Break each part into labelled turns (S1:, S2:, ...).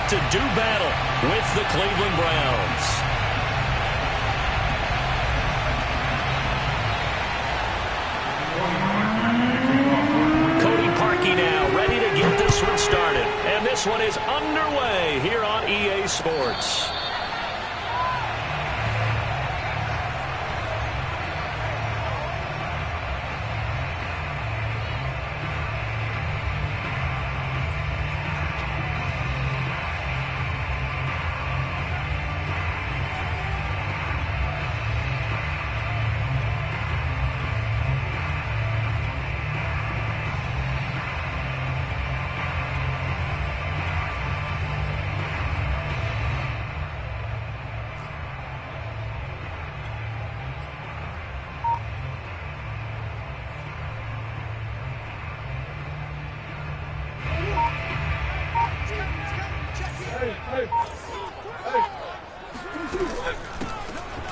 S1: to do battle with the Cleveland Browns. Cody Parkey now ready to get this one started. And this one is underway here on EA Sports.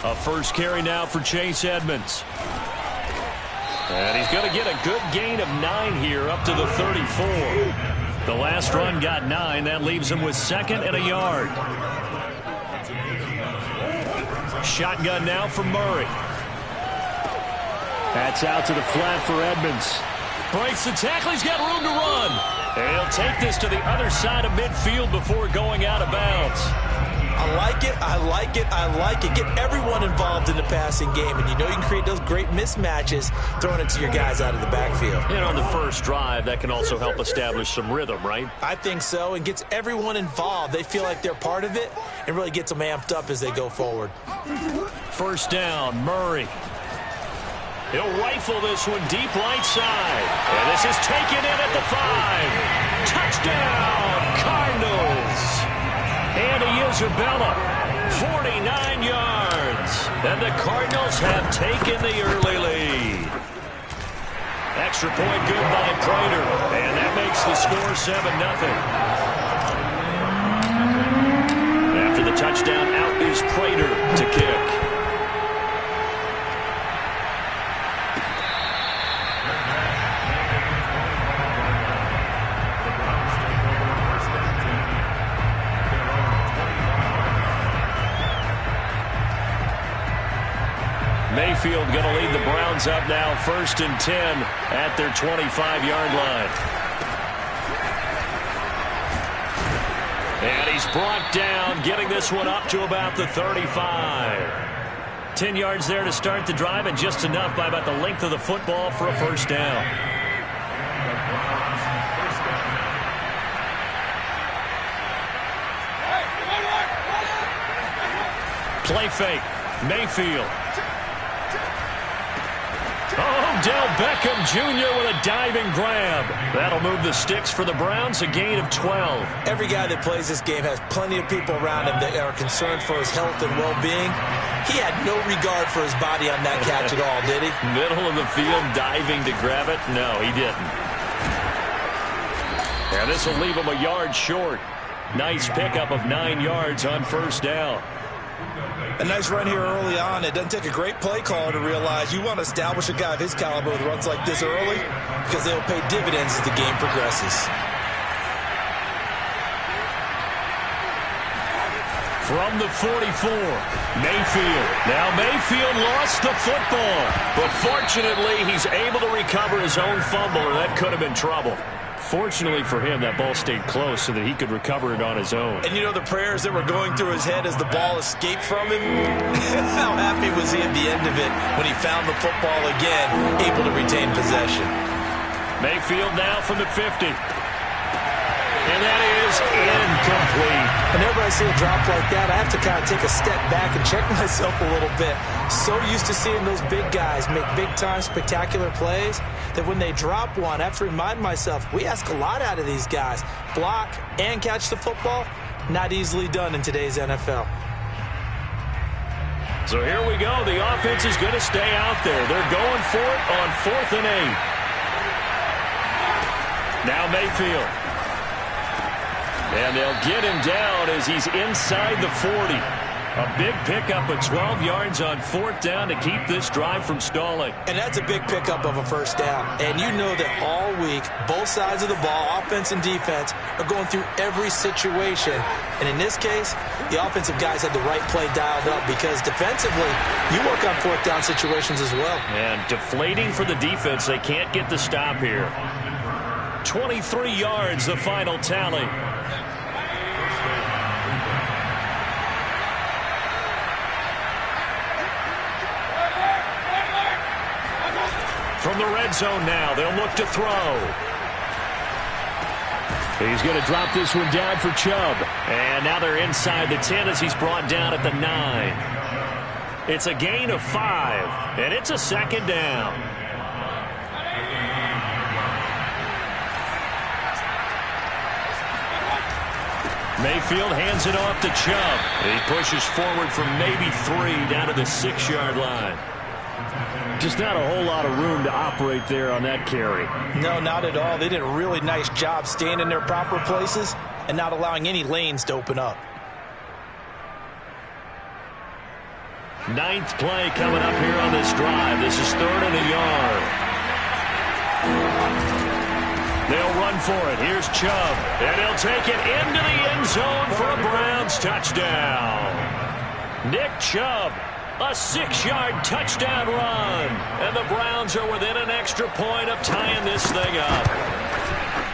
S1: A first carry now for Chase Edmonds. And he's going to get a good gain of 9 here up to the 34. The last run got 9. That leaves him with 2nd and a yard. Shotgun now for Murray. That's out to the flat for Edmonds. Breaks the tackle. He's got room to run. And he'll take this to the other side of midfield before going out of bounds.
S2: I like it, I like it, I like it. Get everyone involved in the passing game, and you know you can create those great mismatches throwing it to your guys out of the backfield.
S1: And on the first drive, that can also help establish some rhythm, right?
S2: I think so, and gets everyone involved. They feel like they're part of it and really gets them amped up as they go forward.
S1: First down, Murray. He'll rifle this one deep right side. And this is taken in at the 5. Touchdown, Cardinals. Andy Isabella, 49 yards. And the Cardinals have taken the early lead. Extra point good by Prater. And that makes the score 7-0. After the touchdown, out is Prater to kick. Mayfield going to lead the Browns up now, 1st and 10 at their 25-yard line. And he's brought down, getting this one up to about the 35. 10 yards there to start the drive, and just enough by about the length of the football for a first down. Play fake. Mayfield. Odell Beckham Jr. with a diving grab. That'll move the sticks for the Browns, a gain of 12.
S2: Every guy that plays this game has plenty of people around him that are concerned for his health and well-being. He had no regard for his body on that catch at all, did he?
S1: Middle of the field, diving to grab it? No, he didn't. And this will leave him a yard short. Nice pickup of 9 yards on first down.
S2: A nice run here early on. It doesn't take a great play caller to realize you want to establish a guy of his caliber with runs like this early because they'll pay dividends as the game progresses.
S1: From the 44, Mayfield. Now Mayfield lost the football, but fortunately he's able to recover his own fumble, or that could have been trouble. Fortunately for him, that ball stayed close so that he could recover it on his own.
S2: And you know the prayers that were going through his head as the ball escaped from him? How happy was he at the end of it when he found the football again, able to retain possession?
S1: Mayfield now from the 50. And that is incomplete.
S2: Whenever I see a drop like that, I have to kind of take a step back and check myself a little bit. So used to seeing those big guys make big-time spectacular plays that when they drop one, I have to remind myself, we ask a lot out of these guys. Block and catch the football, not easily done in today's NFL.
S1: So here we go. The offense is going to stay out there. They're going for it on 4th and 8. Now Mayfield. And they'll get him down as he's inside the 40. A big pickup of 12 yards on 4th down to keep this drive from stalling.
S2: And that's a big pickup of a 1st down. And you know that all week, both sides of the ball, offense and defense, are going through every situation. And in this case, the offensive guys had the right play dialed up because defensively, you work on 4th down situations as well.
S1: And deflating for the defense. They can't get the stop here. 23 yards, the final tally. From the red zone now, they'll look to throw. He's going to drop this one down for Chubb. And now they're inside the 10 as he's brought down at the 9. It's a gain of 5, and it's a 2nd down. Mayfield hands it off to Chubb. He pushes forward from maybe 3 down to the 6-yard line. Just not a whole lot of room to operate there on that carry.
S2: No, not at all. They did a really nice job staying in their proper places and not allowing any lanes to open up.
S1: 9th play coming up here on this drive. This is 3rd and a yard. They'll run for it. Here's Chubb. And he'll take it into the end zone for a Browns touchdown. Nick Chubb. A 6-yard touchdown run. And the Browns are within an extra point of tying this thing up.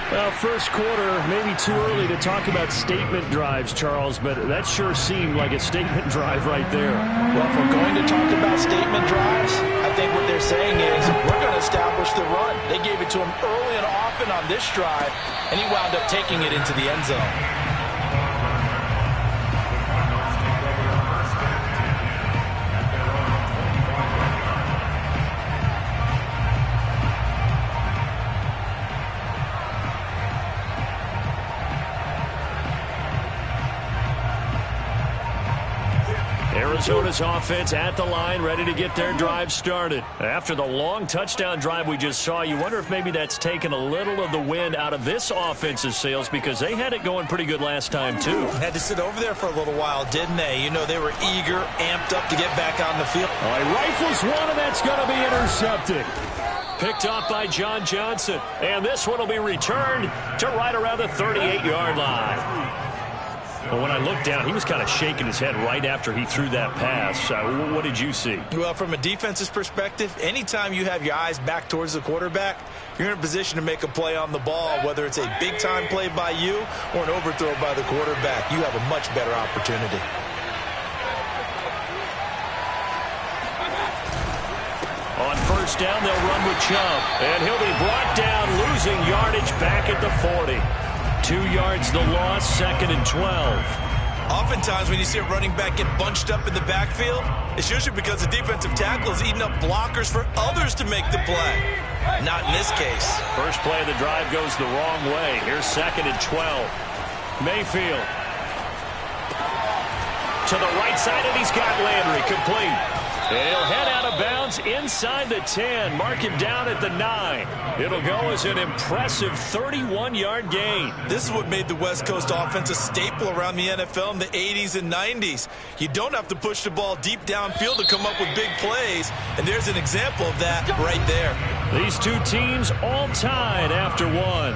S3: Well, first quarter, maybe too early to talk about statement drives, Charles, but that sure seemed like a statement drive right there.
S2: Well, if we're going to talk about statement drives, I think what they're saying is we're going to establish the run. They gave it to him early and often on this drive, and he wound up taking it into the end zone.
S1: Arizona's offense at the line, ready to get their drive started. After the long touchdown drive we just saw, you wonder if maybe that's taken a little of the wind out of this offense's sails because they had it going pretty good last time, too.
S2: Had to sit over there for a little while, didn't they? You know, they were eager, amped up to get back on the field.
S1: All right, rifles one, and that's going to be intercepted. Picked off by John Johnson. And this one will be returned to right around the 38-yard line. Well, when I looked down, he was kind of shaking his head right after he threw that pass. What did you see?
S2: Well, from a defense's perspective, anytime you have your eyes back towards the quarterback, you're in a position to make a play on the ball, whether it's a big-time play by you or an overthrow by the quarterback. You have a much better opportunity.
S1: On 1st down, they'll run with Chubb. And he'll be brought down, losing yardage back at the 40. 2 yards the loss, 2nd and 12.
S2: Oftentimes when you see a running back get bunched up in the backfield, it's usually because the defensive tackle is eating up blockers for others to make the play. Not in this case.
S1: First play of the drive goes the wrong way. Here's 2nd and 12. Mayfield. To the right side, and he's got Landry complete. And he'll head out of bounds inside the 10. Mark him down at the 9. It'll go as an impressive 31-yard gain.
S2: This is what made the West Coast offense a staple around the NFL in the 80s and 90s. You don't have to push the ball deep downfield to come up with big plays. And there's an example of that right there.
S1: These two teams all tied after one.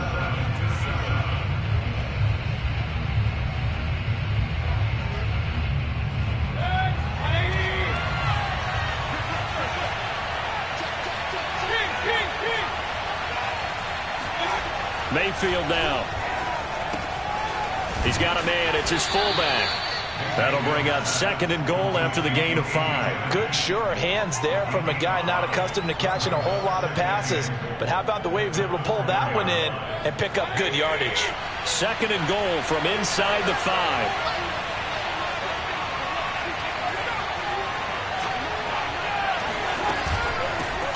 S1: Mayfield now. He's got a man. It's his fullback. That'll bring up 2nd and goal after the gain of 5.
S2: Good, sure hands there from a guy not accustomed to catching a whole lot of passes. But how about the way he was able to pull that one in and pick up good yardage?
S1: 2nd and goal from inside the 5.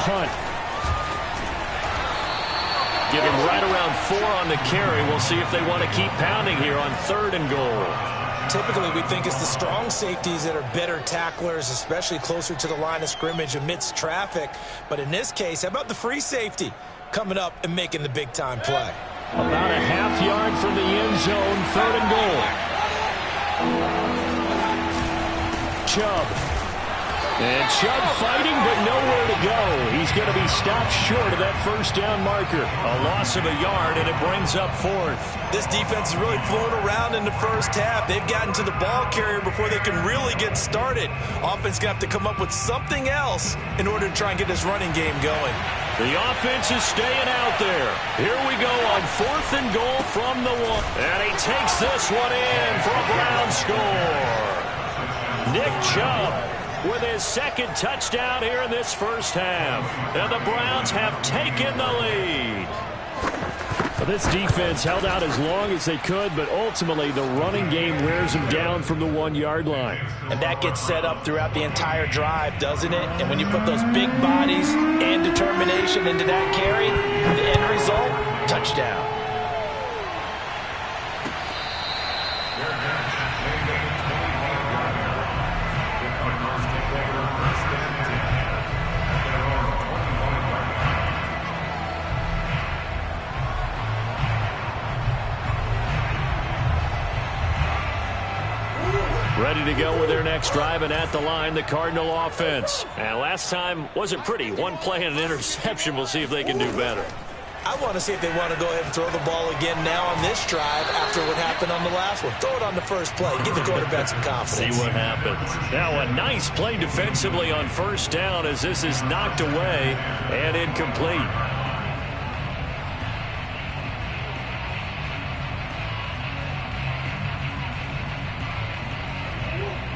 S1: Hunt. Give him right around 4 on the carry. We'll see if they want to keep pounding here on 3rd and goal.
S2: Typically, we think it's the strong safeties that are better tacklers, especially closer to the line of scrimmage amidst traffic. But in this case, how about the free safety coming up and making the big-time play?
S1: About a half yard from the end zone, 3rd and goal.
S3: Chubb. And Chubb fighting, but nowhere to go. He's going to be stopped short of that first down marker.
S1: A loss of a yard, and it brings up fourth.
S2: This defense is really flown around in the first half. They've gotten to the ball carrier before they can really get started. Offense going to have to come up with something else in order to try and get this running game going.
S1: The offense is staying out there. Here we go on 4th and goal from the 1. And he takes this one in for a Brown score. Nick Chubb with his second touchdown here in this first half. And the Browns have taken the lead.
S3: Well, this defense held out as long as they could, but ultimately the running game wears them down from the 1-yard line.
S2: And that gets set up throughout the entire drive, doesn't it? And when you put those big bodies and determination into that carry, the end result, touchdown.
S1: Ready to go with their next drive, and at the line, the Cardinal offense. And last time wasn't pretty. One play and an interception. We'll see if they can do better.
S2: I want to see if they want to go ahead and throw the ball again now on this drive after what happened on the last one. Throw it on the first play. Give the quarterback some confidence.
S1: See what happens. Now a nice play defensively on first down as this is knocked away and incomplete.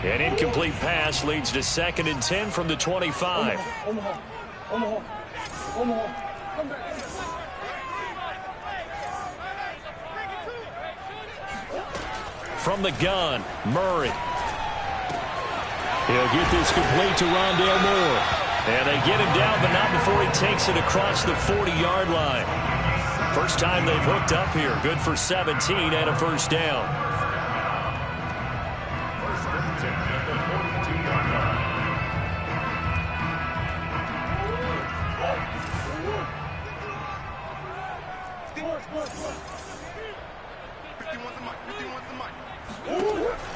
S1: An incomplete pass leads to 2nd and 10 from the 25. From the gun, Murray.
S3: He'll get this complete to Rondale Moore.
S1: And they get him down, but not before he takes it across the 40-yard line. First time they've hooked up here. Good for 17 and a first down.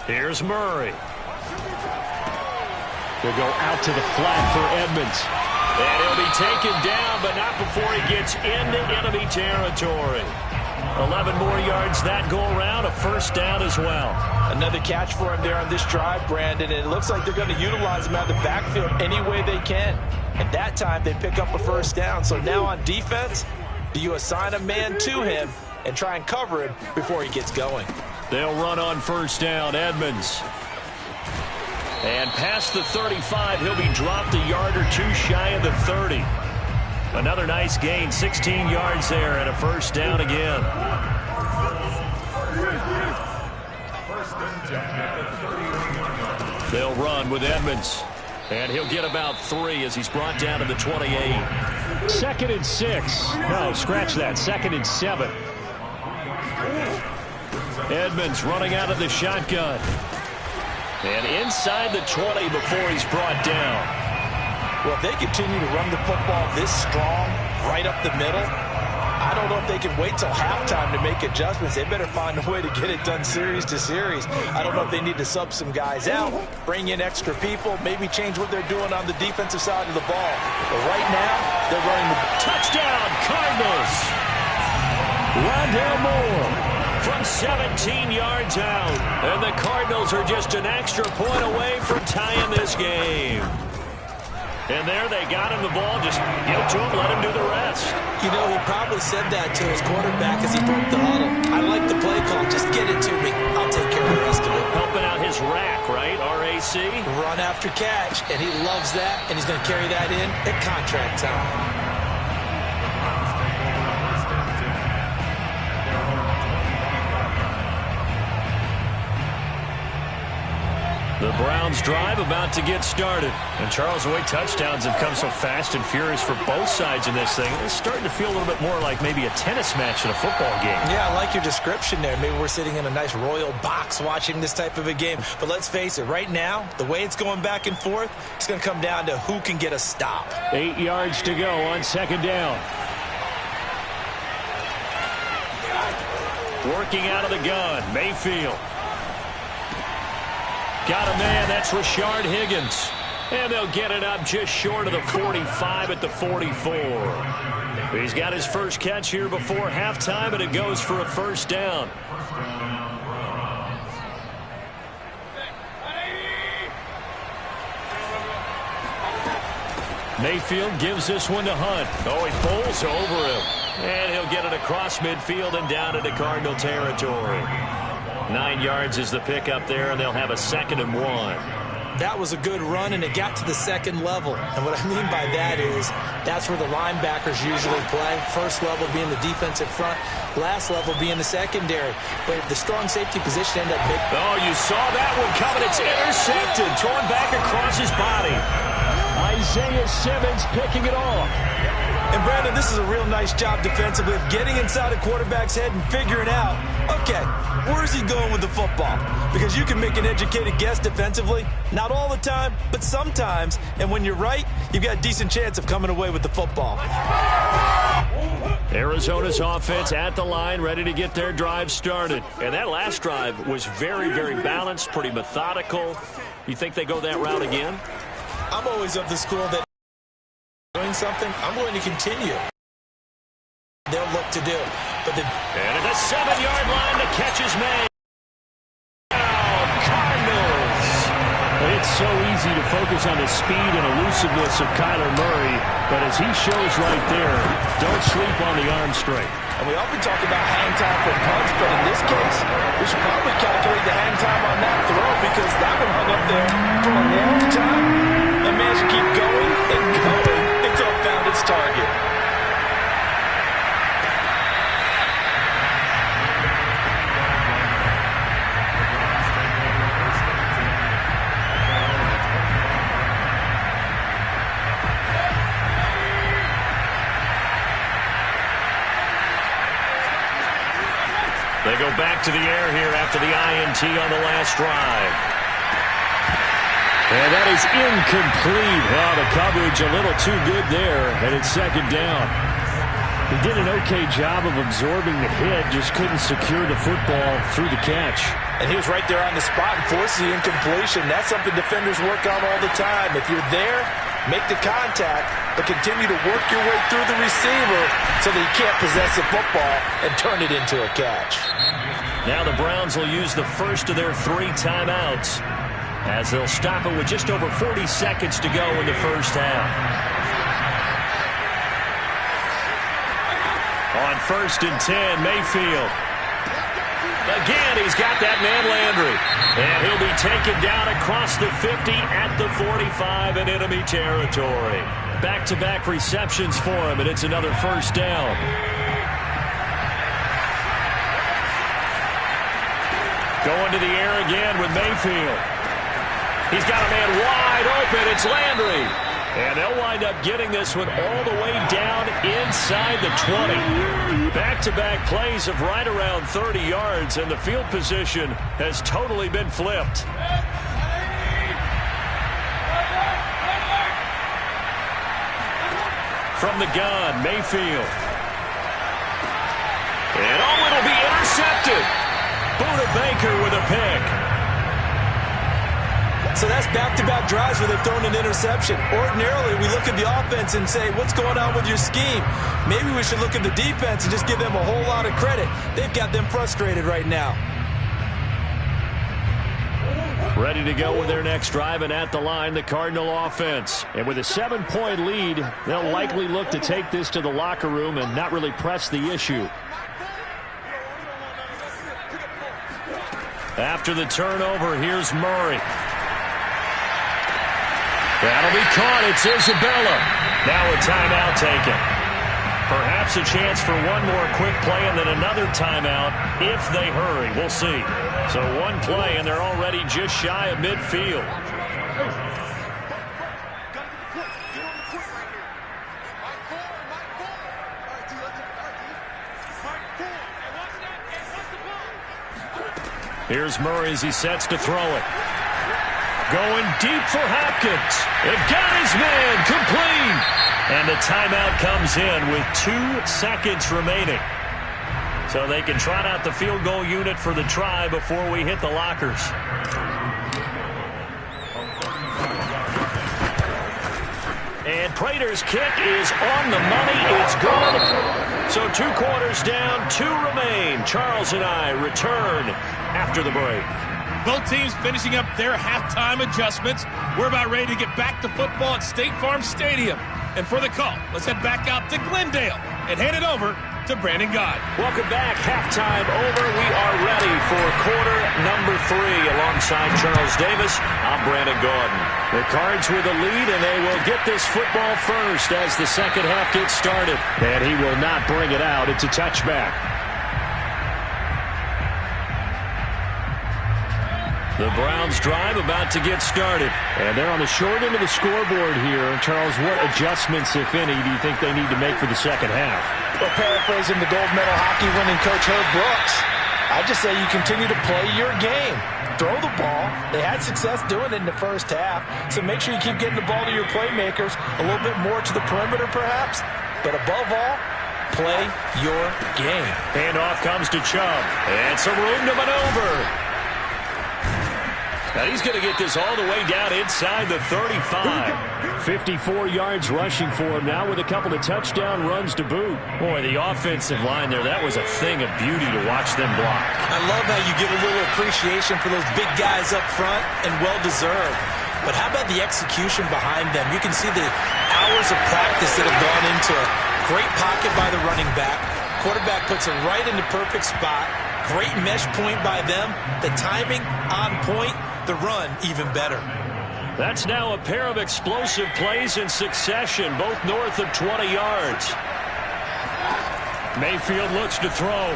S1: Here's Murray.
S3: They'll go out to the flat for Edmonds.
S1: And he'll be taken down, but not before he gets into enemy territory. 11 more yards that go around, a first down as well.
S2: Another catch for him there on this drive, Brandon, and it looks like they're going to utilize him out of the backfield any way they can. And that time they pick up a first down. So now on defense, do you assign a man to him and try and cover him before he gets going?
S1: They'll run on first down, Edmonds. And past the 35, he'll be dropped a yard or two shy of the 30. Another nice gain, 16 yards there, and a first down again. They'll run with Edmonds. And he'll get about 3 as he's brought down to the 28.
S3: 2nd and 6. No, scratch that. 2nd and 7.
S1: Edmonds running out of the shotgun. And inside the 20 before he's brought down.
S2: Well, if they continue to run the football this strong, right up the middle, I don't know if they can wait till halftime to make adjustments. They better find a way to get it done series to series. I don't know if they need to sub some guys out, bring in extra people, maybe change what they're doing on the defensive side of the ball. But right now, they're running the
S1: touchdown, Cardinals. Rondale Moore from 17 yards out. And the Cardinals are just an extra point away from tying this game. And there they got him the ball. Just give it to him, let him do the rest.
S2: You know, he probably said that to his quarterback as he broke the huddle. I like the play call. Just get it to me. I'll take care of the rest of it.
S1: Helping out his rack, right? RAC.
S2: Run after catch. And he loves that. And he's going to carry that in at contract time.
S1: The Browns drive about to get started. And Charles, the way touchdowns have come so fast and furious for both sides in this thing, it's starting to feel a little bit more like maybe a tennis match in a football game.
S2: Yeah, I like your description there. Maybe we're sitting in a nice royal box watching this type of a game. But let's face it, right now, the way it's going back and forth, it's going to come down to who can get a stop.
S3: 8 yards to go on 2nd down.
S1: Working out of the gun, Mayfield. Got a man, that's Rashard Higgins. And they'll get it up just short of the 45 at the 44. He's got his first catch here before halftime, and it goes for a first down. Mayfield gives this one to Hunt. Oh, he bowls over him. And he'll get it across midfield and down into Cardinal territory. 9 yards is the pickup there, and they'll have a 2nd and 1.
S2: That was a good run, and it got to the second level. And what I mean by that is that's where the linebackers usually play. First level being the defensive front, last level being the secondary. But the strong safety position ended up big.
S1: Oh, you saw that one coming. It's intercepted, thrown back across his body. Isaiah Simmons picking it off.
S2: And, Brandon, this is a real nice job defensively of getting inside a quarterback's head and figuring out, okay, where is he going with the football? Because you can make an educated guess defensively. Not all the time, but sometimes. And when you're right, you've got a decent chance of coming away with the football.
S1: Arizona's offense at the line, ready to get their drive started. And that last drive was very, very balanced, pretty methodical. You think they go that route again?
S2: I'm always of the school that doing something, I'm going to continue. They'll look to do. But
S1: and at the 7-yard line, the catch is made. Cardinals.
S3: It's so easy to focus on the speed and elusiveness of Kyler Murray, but as he shows right there, don't sleep on the arm strength.
S2: And we often talk about hang time for punts, but in this case, we should probably calculate the hang time on that throw because that one hung up there for a long time. And managed to keep going and going until it found its target.
S1: They go back to the air here after the INT on the last drive. And that is incomplete. Well, the coverage a little too good there, and it's 2nd down.
S3: He did an okay job of absorbing the hit, just couldn't secure the football through the catch.
S2: And he was right there on the spot and forces the incompletion. That's something defenders work on all the time. If you're there, make the contact, but continue to work your way through the receiver so that he can't possess the football and turn it into a catch.
S1: Now the Browns will use the first of their 3 timeouts, as they'll stop it with just over 40 seconds to go in the first half. On 1st and 10, Mayfield. Again, he's got that man Landry. And he'll be taken down across the 50 at the 45 in enemy territory. Back-to-back receptions for him, and it's another first down. Going to the air again with Mayfield. He's got a man wide open. It's Landry. And they'll wind up getting this one all the way down inside the 20. Back-to-back plays of right around 30 yards, and the field position has totally been flipped. From the gun, Mayfield. And it'll be intercepted. Buda Baker with a pick.
S2: So that's back-to-back drives where they've thrown an interception. Ordinarily, we look at the offense and say, what's going on with your scheme? Maybe we should look at the defense and just give them a whole lot of credit. They've got them frustrated right now.
S3: Ready to go with their next drive, and at the line, the Cardinal offense. And with a 7-point lead, they'll likely look to take this to the locker room and not really press the issue.
S1: After the turnover, here's Murray. That'll be caught. It's Isabella. Now a timeout taken. Perhaps a chance for one more quick play and then another timeout if they hurry. We'll see. So one play, and they're already just shy of midfield. Here's Murray as he sets to throw it. Going deep for Hopkins. They've got his man complete. And the timeout comes in with 2 seconds remaining. So they can trot out the field goal unit for the try before we hit the lockers. And Prater's kick is on the money. It's good. So 2 quarters down, 2 remain. Charles and I return after the break.
S4: Both teams finishing up their halftime adjustments. We're about ready to get back to football at State Farm Stadium. And for the call, let's head back out to Glendale and hand it over to Brandon Gaudin.
S1: Welcome back. Halftime over. We are ready for quarter number 3. Alongside Charles Davis, I'm Brandon Gaudin. The Cards with a lead, and they will get this football first as the second half gets started. And he will not bring it out. It's a touchback. The Browns drive about to get started. And they're on the short end of the scoreboard here. Charles, what adjustments, if any, do you think they need to make for the second half?
S2: Well, paraphrasing the gold medal hockey winning coach Herb Brooks, I just say you continue to play your game. Throw the ball. They had success doing it in the first half, so make sure you keep getting the ball to your playmakers, a little bit more to the perimeter perhaps, but above all, play your game.
S1: Handoff comes to Chubb, and some room to maneuver. Now he's going to get this all the way down inside the 35. 54 yards rushing for him now with a couple of touchdown runs to boot. Boy, the offensive line there, that was a thing of beauty to watch them block.
S2: I love how you get a little appreciation for those big guys up front, and well-deserved. But how about the execution behind them? You can see the hours of practice that have gone into it. Great pocket by the running back. Quarterback puts it right in the perfect spot. Great mesh point by them. The timing on point. The run even better.
S1: That's now a pair of explosive plays in succession, both north of 20 yards. Mayfield looks to throw.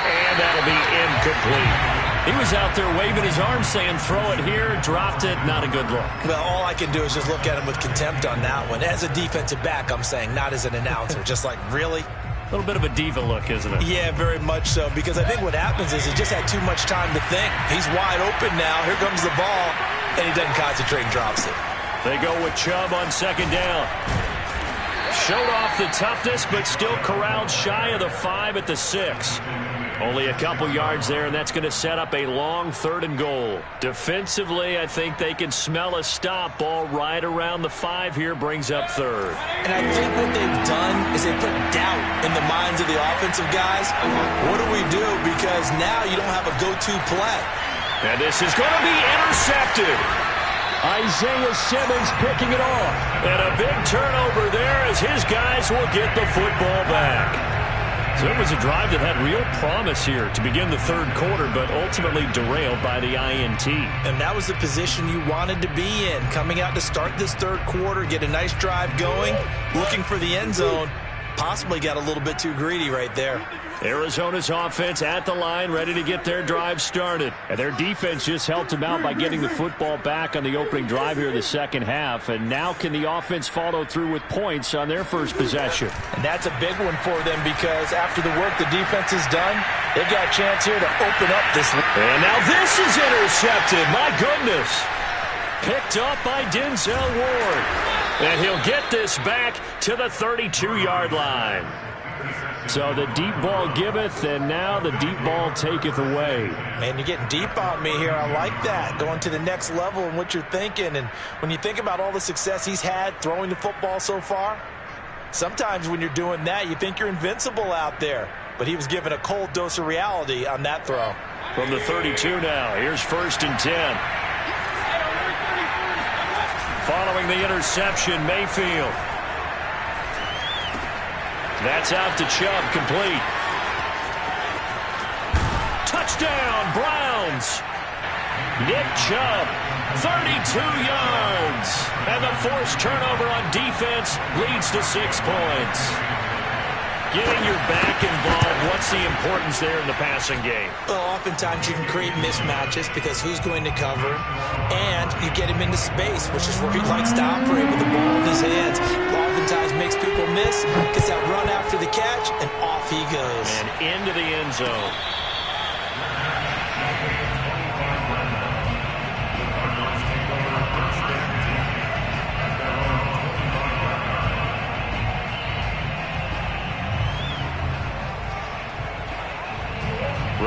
S1: And that'll be incomplete. He was out there waving his arms saying, throw it here, dropped it, not a good look.
S2: Well, all I can do is just look at him with contempt on that one. As a defensive back, I'm saying, not as an announcer. Just like, really?
S1: A little bit of a diva look, isn't it?
S2: Yeah, very much so, because I think what happens is he just had too much time to think. He's wide open now. Here comes the ball, and he doesn't concentrate and drops it.
S1: They go with Chubb on second down. Showed off the toughness, but still corralled shy of the 5 at the 6. Only a couple yards there, and that's going to set up a long 3rd and goal. Defensively, I think they can smell a stop. Ball right around the 5 here, brings up 3rd.
S2: And I think what they've done is they put doubt in the minds of the offensive guys. What do we do? Because now you don't have a go-to play.
S1: And this is going to be intercepted. Isaiah Simmons picking it off. And a big turnover there as his guys will get the football back. So it was a drive that had real promise here to begin the 3rd quarter, but ultimately derailed by the INT.
S2: And that was the position you wanted to be in, coming out to start this 3rd quarter, get a nice drive going, looking for the end zone. Possibly got a little bit too greedy right there.
S1: Arizona's offense at the line, ready to get their drive started. And their defense just helped them out by getting the football back on the opening drive here in the second half. And now can the offense follow through with points on their first possession?
S2: And that's a big one for them because after the work the defense has done, they've got a chance here to open up this.
S1: And now this is intercepted. My goodness. Picked up by Denzel Ward. And he'll get this back to the 32-yard line. So the deep ball giveth, and now the deep ball taketh away.
S2: Man, you're getting deep on me here. I like that. Going to the next level and what you're thinking. And when you think about all the success he's had throwing the football so far, sometimes when you're doing that, you think you're invincible out there. But he was given a cold dose of reality on that throw.
S1: From the 32 now, here's 1st and 10. Following the interception, Mayfield. That's out to Chubb, complete. Touchdown, Browns. Nick Chubb, 32 yards. And the forced turnover on defense leads to 6 points. Getting your back involved, what's the importance there in the passing game?
S2: Well, oftentimes you can create mismatches because who's going to cover him, and you get him into space, which is where he likes to operate with the ball in his hands. Oftentimes makes people miss, gets that run after the catch, and off he goes.
S1: And into the end zone.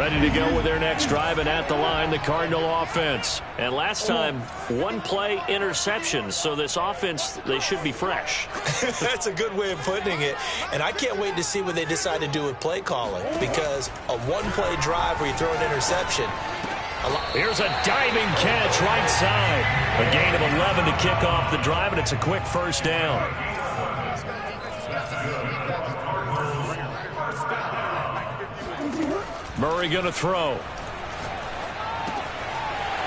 S3: Ready to go with their next drive, and at the line, the Cardinal offense. And last time, one play interception, so this offense, they should be fresh.
S2: That's a good way of putting it. And I can't wait to see what they decide to do with play calling, because a one-play drive where you throw an interception.
S3: Here's a diving catch right side. A gain of 11 to kick off the drive, and it's a quick first down. Murray going to throw.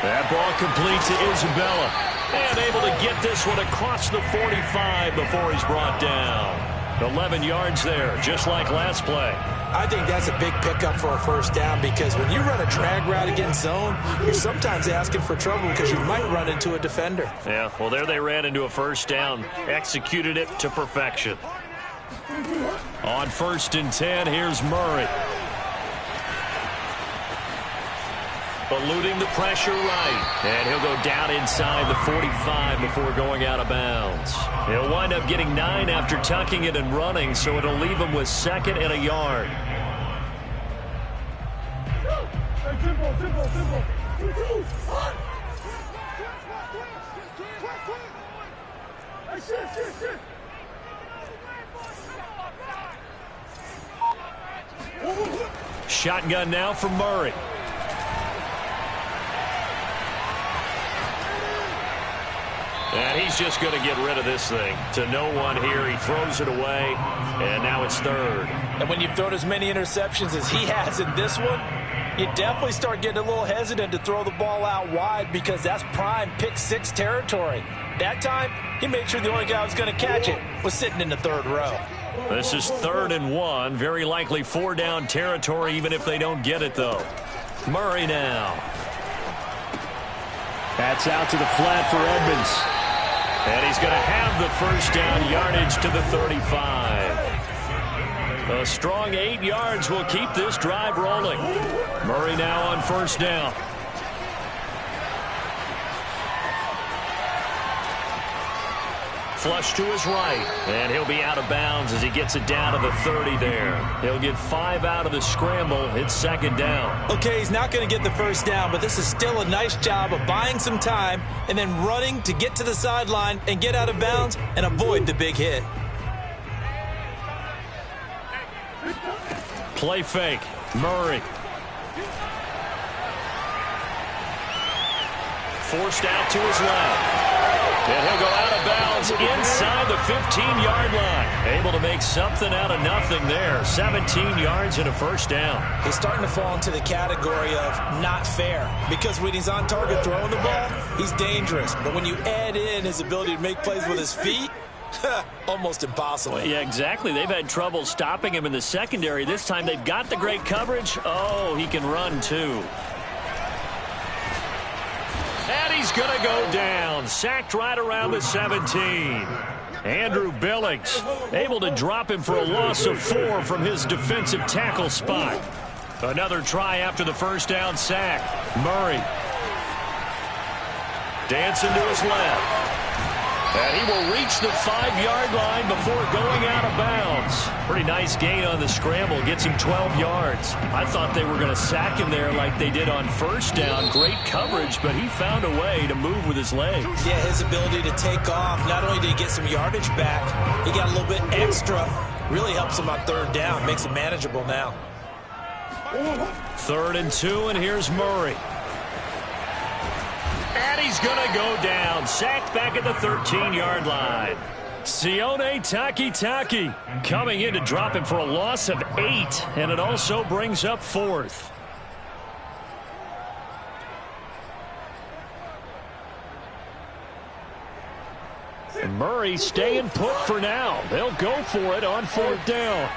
S3: That ball complete to Isabella. And able to get this one across the 45 before he's brought down. 11 yards there, just like last play.
S2: I think that's a big pickup for a first down, because when you run a drag route against zone, you're sometimes asking for trouble because you might run into a defender.
S3: Yeah, well, there they ran into a first down. Executed it to perfection. On 1st and 10, here's Murray. Eluding the pressure right. And he'll go down inside the 45 before going out of bounds. He'll wind up getting 9 after tucking it and running, so it'll leave him with 2nd and a yard. Shotgun now for Murray. And he's just going to get rid of this thing. To no one here. He throws it away, and now it's 3rd.
S2: And when you've thrown as many interceptions as he has in this one, you definitely start getting a little hesitant to throw the ball out wide, because that's prime pick 6 territory. That time, he made sure the only guy who was going to catch it was sitting in the 3rd row.
S3: This is 3rd and 1. Very likely 4-down territory, even if they don't get it, though. Murray now. That's out to the flat for Edmonds. And he's going to have the first down, yardage to the 35. A strong 8 yards will keep this drive rolling. Murray now on 1st down. Flush to his right, and he'll be out of bounds as he gets it down to the 30 there. He'll get 5 out of the scramble. It's 2nd down.
S2: Okay, he's not going to get the first down, but this is still a nice job of buying some time and then running to get to the sideline and get out of bounds and avoid the big hit.
S3: Play fake. Murray. Forced out to his left. And he'll go out of bounds inside the 15-yard line. Able to make something out of nothing there. 17 yards and a first down.
S2: He's starting to fall into the category of not fair, because when he's on target throwing the ball, he's dangerous. But when you add in his ability to make plays with his feet, almost impossible.
S3: Well, yeah, exactly. They've had trouble stopping him in the secondary. This time they've got the great coverage. Oh, he can run too. And he's going to go down. Sacked right around the 17. Andrew Billings able to drop him for a loss of 4 from his defensive tackle spot. Another try after the first down sack. Murray. Dancing to his left. And he will reach the 5-yard line before going out of bounds. Pretty nice gain on the scramble. Gets him 12 yards. I thought they were going to sack him there like they did on first down. Great coverage, but he found a way to move with his legs.
S2: Yeah, his ability to take off. Not only did he get some yardage back, he got a little bit extra. Really helps him on 3rd down. Makes it manageable now.
S3: 3rd and 2, and here's Murray. And he's going to go down. Sacked back at the 13-yard line. Sione Takitaki coming in to drop him for a loss of 8. And it also brings up 4th. And Murray staying put for now. They'll go for it on 4th down.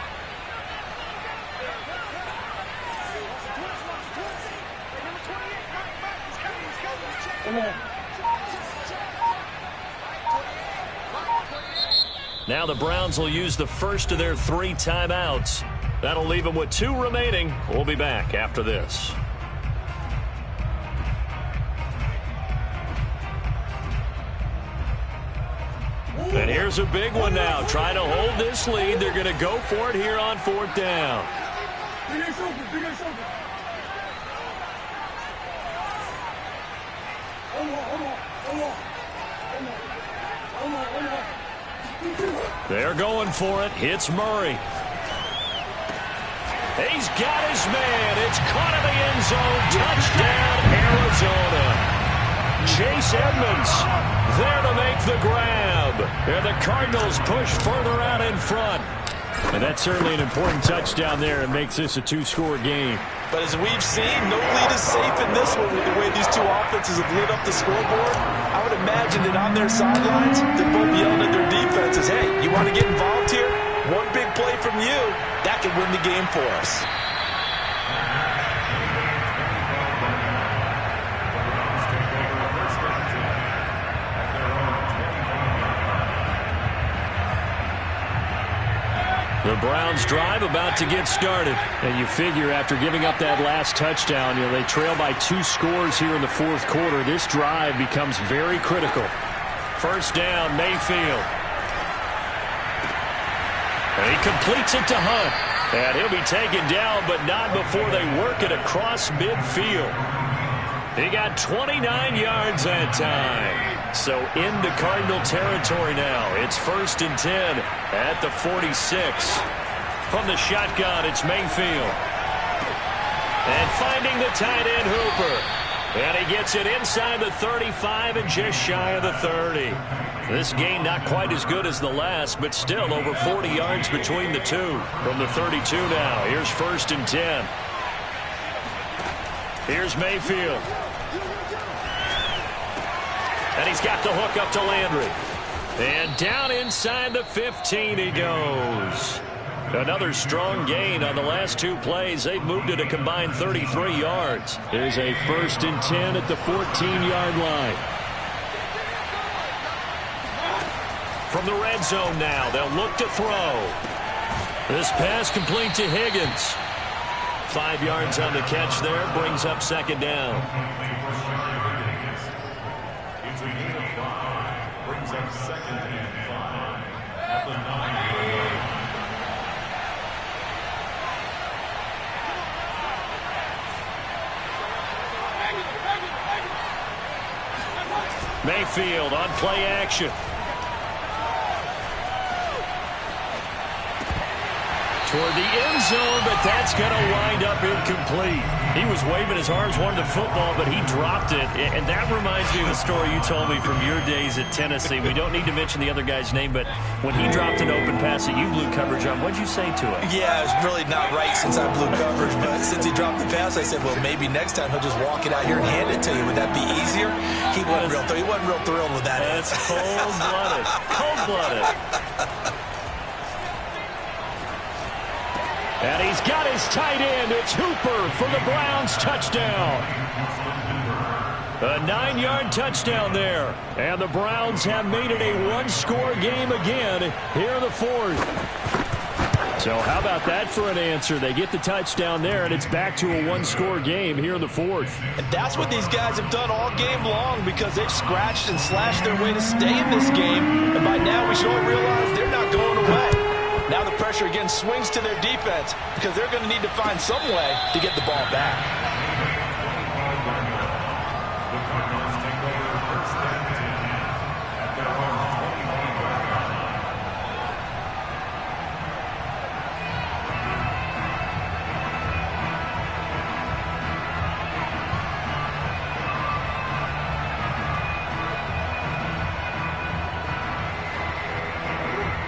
S3: Now the Browns will use the first of their 3 timeouts. That'll leave them with 2 remaining. We'll be back after this. And here's a big one now. Trying to hold this lead. They're going to go for it here on 4th down.
S1: They're going for it. Hits Murray. He's got his man. It's caught in the end zone. Touchdown, Arizona. Chase Edmonds there to make the grab. And the Cardinals push further out in front. And that's certainly an important touchdown there. It makes this a two-score game.
S2: But as we've seen, no lead is safe in this one with the way these two offenses have lit up the scoreboard. I would imagine that on their sidelines, they're both yelling at their defenses, hey, you want to get involved here? One big play from you, that could win the game for us.
S1: The Browns drive about to get started. And you figure after giving up that last touchdown, they trail by 2 scores here in the fourth quarter. This drive becomes very critical. First down, Mayfield. And he completes it to Hunt. And he'll be taken down, but not before they work it across midfield. He got 29 yards that time. So into Cardinal territory now. It's 1st and 10 at the 46. From the shotgun, it's Mayfield. And finding the tight end, Hooper. And he gets it inside the 35 and just shy of the 30. This gain not quite as good as the last, but still over 40 yards between the two. From the 32 now, here's 1st and 10. Here's Mayfield. And he's got the hook up to Landry. And down inside the 15 he goes. Another strong gain on the last 2 plays. They've moved it a combined 33 yards. There's a 1st and 10 at the 14-yard line. From the red zone now, they'll look to throw. This pass complete to Higgins. 5 yards on the catch there, brings up 2nd down.
S5: Brings up 2nd and 5 at the 9.
S1: Mayfield on play action. Toward the end zone, but that's going to wind up incomplete. He was waving his arms, wanted the football, but he dropped it. And that reminds me of the story you told me from your days at Tennessee. We don't need to mention the other guy's name, but when he dropped an open pass that you blew coverage on, what'd you say to him?
S2: Yeah, it's really not right since I blew coverage, but since he dropped the pass, I said, well, maybe next time he'll just walk it out here and hand it to you. Would that be easier? He wasn't real thrilled with that.
S1: That's cold-blooded. Cold-blooded. And he's got his tight end. It's Hooper for the Browns touchdown. A 9-yard touchdown there. And the Browns have made it a 1-score game again here in the 4th. So how about that for an answer? They get the touchdown there, and it's back to a 1-score game here in the 4th.
S2: And that's what these guys have done all game long because they've scratched and slashed their way to stay in this game. And by now we should all realize they're not going away. Now the pressure again swings to their defense because they're going to need to find some way to get the ball back.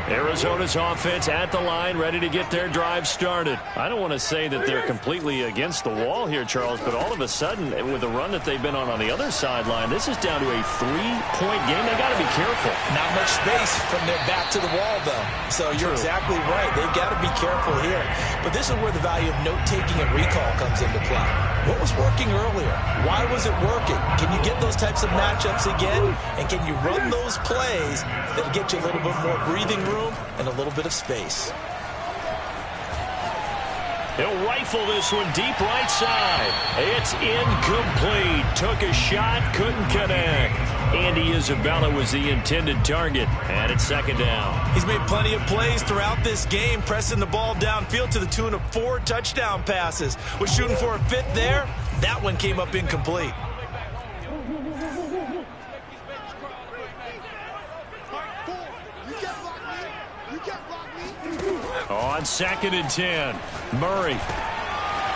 S1: Arizona's offense at the line, ready to get their drive started. I don't want to say that they're completely against the wall here, Charles, but all of a sudden, with the run that they've been on the other sideline, this is down to a 3-point game. They got to be careful.
S2: Not much space from their back to the wall, though. So you're exactly right. They've got to be careful here. But this is where the value of note-taking and recall comes into play. What was working earlier? Why was it working? Can you get those types of matchups again? And can you run those plays that get you a little bit more breathing room and a little bit of space?
S1: He'll rifle this one deep right side. It's incomplete. Took a shot, couldn't connect. Andy Isabella was the intended target, and it's 2nd down.
S2: He's made plenty of plays throughout this game, pressing the ball downfield to the tune of 4 touchdown passes. Was shooting for a 5th there. That one came up incomplete.
S3: On 2nd and 10, Murray.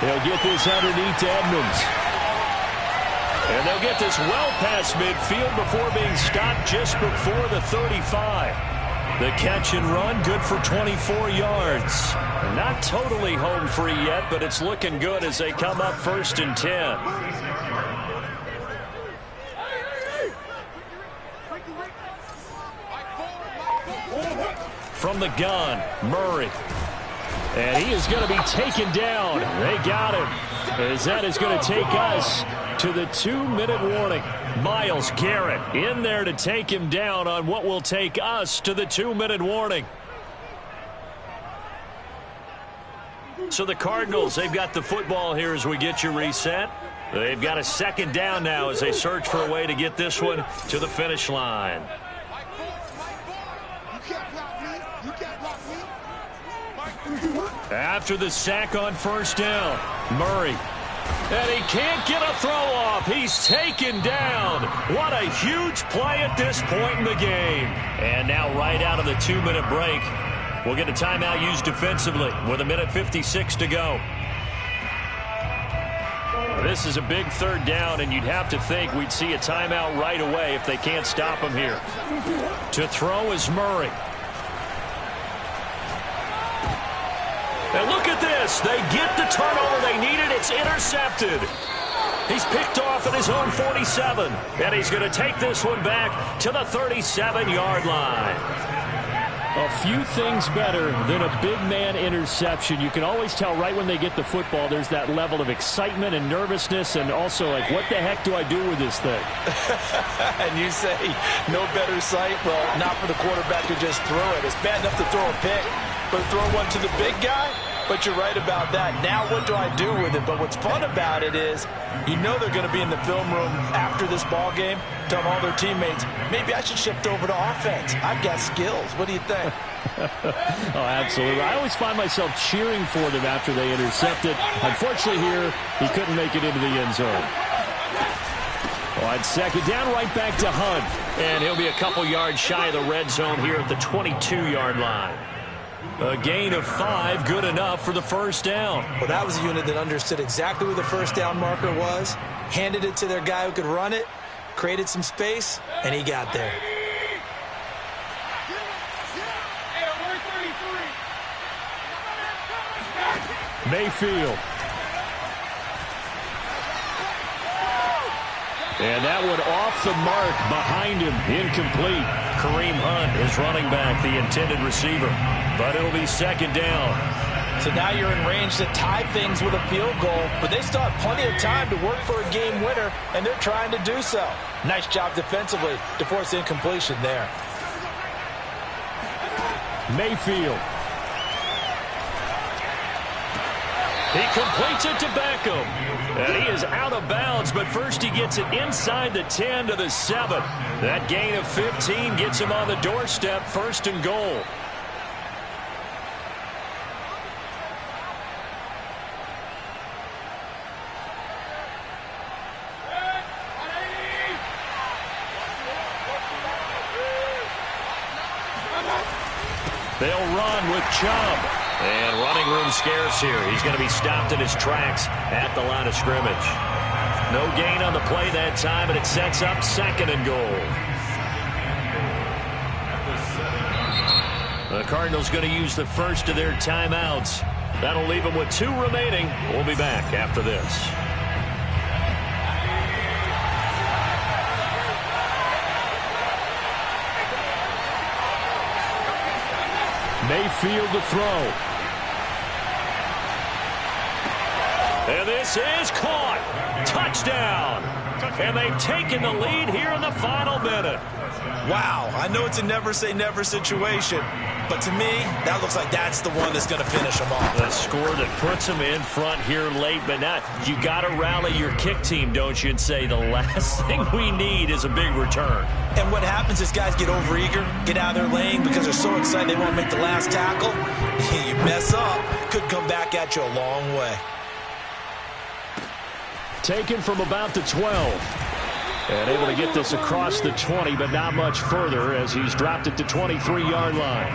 S3: He'll get this underneath to Edmonds. And they'll get this well past midfield before being stopped just before the 35. The catch and run, good for 24 yards. Not totally home free yet, but it's looking good as they come up 1st and 10. From the gun, Murray. And he is going to be taken down. They got him. As that is going to take us to the 2-minute warning. Myles Garrett in there to take him down on what will take us to the 2-minute warning. So the Cardinals, they've got the football here as we get you reset. They've got a 2nd down now as they search for a way to get this one to the finish line. After the sack on 1st down, Murray. And he can't get a throw off. He's taken down. What a huge play at this point in the game. And now right out of the 2-minute break, we'll get a timeout used defensively with 1:56 to go. This is a big 3rd down, and you'd have to think we'd see a timeout right away if they can't stop him here. To throw is Murray. And look at this. They get the turnover they needed. It's intercepted. He's picked off at his own 47. And he's going to take this one back to the 37-yard line. A few things better than a big man interception. You can always tell right when they get the football, there's that level of excitement and nervousness, and also like, what the heck do I do with this thing?
S2: And you say no better sight? Well, not for the quarterback to just throw it. It's bad enough to throw a pick, but throw one to the big guy? But you're right about that. Now what do I do with it? But what's fun about it is you know they're going to be in the film room after this ball game telling all their teammates, maybe I should shift over to offense. I've got skills. What do you think?
S3: Oh, absolutely. I always find myself cheering for them after they intercept it. Unfortunately here, he couldn't make it into the end zone. On 2nd down, right back to Hunt. And he'll be a couple yards shy of the red zone here at the 22-yard line. A gain of 5, good enough for the 1st down.
S2: Well, that was a unit that understood exactly where the 1st down marker was, handed it to their guy who could run it, created some space, and he got there.
S3: Mayfield. And that one off the mark behind him, incomplete. Kareem Hunt is running back, the intended receiver. But it'll be 2nd down.
S2: So now you're in range to tie things with a field goal, but they still have plenty of time to work for a game winner, and they're trying to do so. Nice job defensively to force incompletion there.
S3: Mayfield. He completes it to Beckham. And he is out of bounds, but first he gets it inside the 10 to the 7. That gain of 15 gets him on the doorstep, 1st and goal. They'll run with Chubb. And running room scarce here. He's going to be stopped in his tracks at the line of scrimmage. No gain on the play that time, and it sets up 2nd and goal. The Cardinals going to use the first of their timeouts. That'll leave them with 2 remaining. We'll be back after this. Mayfield to throw. And this is caught. Touchdown. And they've taken the lead here in the final minute.
S2: Wow, I know it's a never-say-never situation, but to me, that looks like that's the one that's going to finish them off.
S3: The score that puts them in front here late, but not. You got to rally your kick team, don't you, and say the last thing we need is a big return.
S2: And what happens is guys get overeager, get out of their lane because they're so excited they want to make the last tackle. You mess up, could come back at you a long way.
S3: Taken from about the 12. And able to get this across the 20, but not much further as he's dropped it to 23-yard line.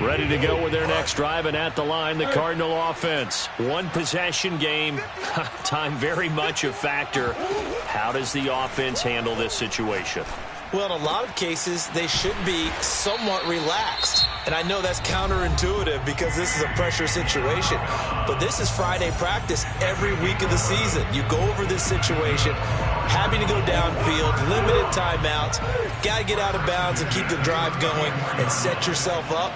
S3: Ready to go with their next drive, and at the line, the Cardinal offense. One possession game. Time very much a factor. How does the offense handle this situation?
S2: Well, in a lot of cases, they should be somewhat relaxed. And I know that's counterintuitive because this is a pressure situation. But this is Friday practice every week of the season. You go over this situation, having to go downfield, limited timeouts, got to get out of bounds and keep the drive going and set yourself up.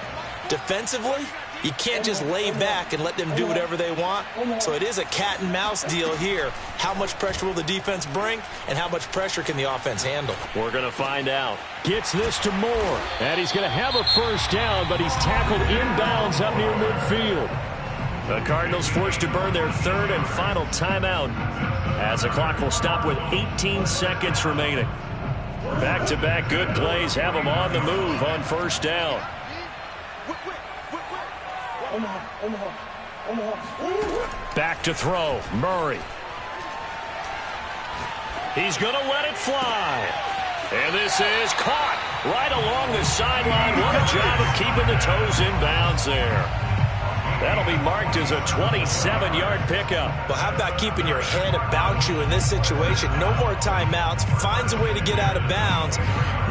S2: Defensively, you can't just lay back and let them do whatever they want. So it is a cat and mouse deal here. How much pressure will the defense bring, and how much pressure can the offense handle?
S3: We're going to find out. Gets this to Moore, and he's going to have a first down, but he's tackled inbounds up near midfield. The Cardinals forced to burn their third and final timeout as the clock will stop with 18 seconds remaining. Back-to-back good plays have them on the move on first down. Back to throw, Murray. He's going to let it fly. And this is caught right along the sideline. What a job of keeping the toes in bounds there. That'll be marked as a 27-yard pickup.
S2: Well, how about keeping your head about you in this situation? No more timeouts. Finds a way to get out of bounds.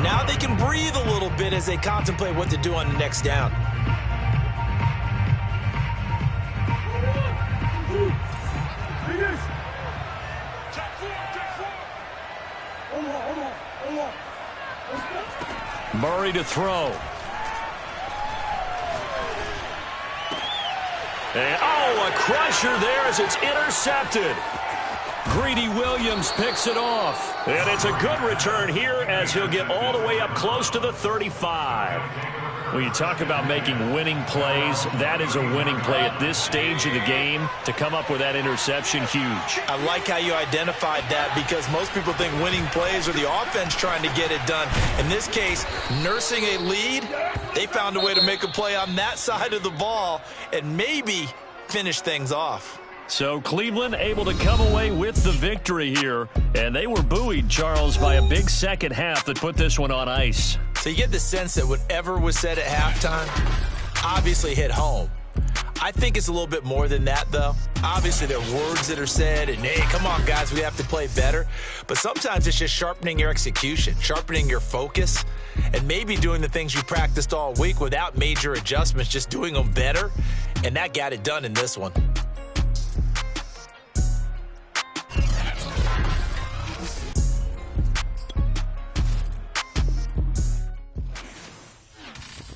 S2: Now they can breathe a little bit as they contemplate what to do on the next down.
S3: Murray to throw. And, a crusher there as it's intercepted. Greedy Williams picks it off. And it's a good return here as he'll get all the way up close to the 35. When you talk about making winning plays, that is a winning play at this stage of the game. To come up with that interception, huge.
S2: I like how you identified that because most people think winning plays are the offense trying to get it done. In this case, nursing a lead, they found a way to make a play on that side of the ball and maybe finish things off.
S3: So Cleveland able to come away with the victory here. And they were buoyed, Charles, by a big second half that put this one on ice.
S2: So you get the sense that whatever was said at halftime obviously hit home. I think it's a little bit more than that, though. Obviously, there are words that are said, and, hey, come on, guys, we have to play better. But sometimes it's just sharpening your execution, sharpening your focus, and maybe doing the things you practiced all week without major adjustments, just doing them better. And that got it done in this one.